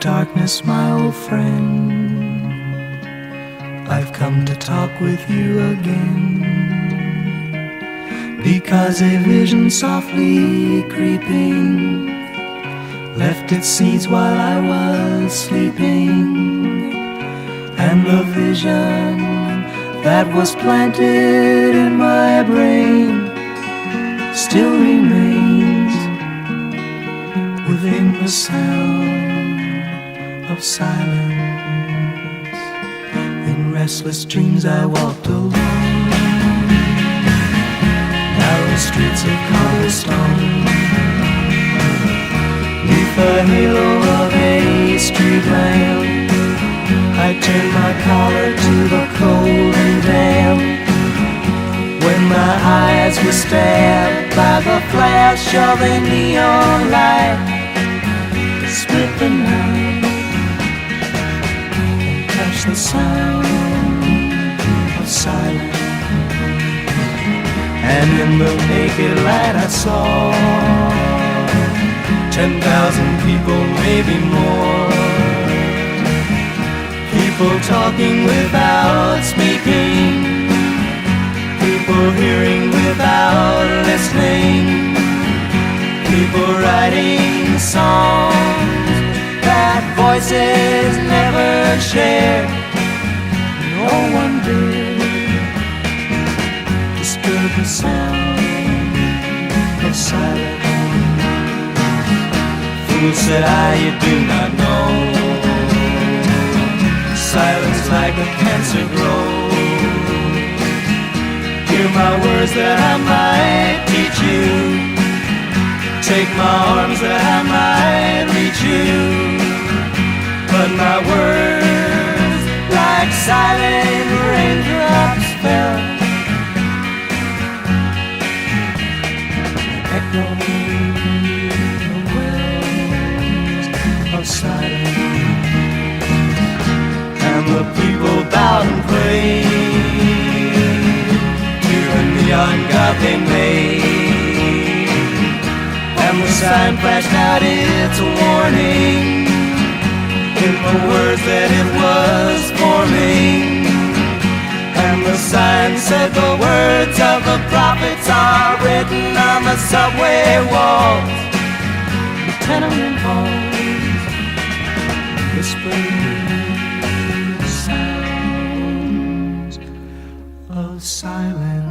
darkness, my old friend, I've come to talk with you again, because a vision softly creeping left its seeds while I was sleeping, and the vision that was planted in my brain still remains within the sound of silence. In restless dreams I walked alone, narrow streets of cobblestone, neath the halo of a street lamp. I turned my collar to the cold and damp, when my eyes were stabbed by the flash of a neon light. Split the night and touch the sound of silence, and in the naked light I saw 10,000 people, maybe more, people talking without speaking, people hearing without listening, people writing songs that voices never shared. No one did disturb the sound of silence. Fool, said I, you do not know, silence like a cancer grows. Hear my words that I might teach you, take my arms that I might reach you, but my words like silent raindrops fell, echoing the wells of silence. And the people bowed and prayed to the neon god they made, and the sign flashed out its warning in the words that it was forming. And the sign said the words of the prophets are written on the subway walls, the tenement halls, whispering sounds of silence.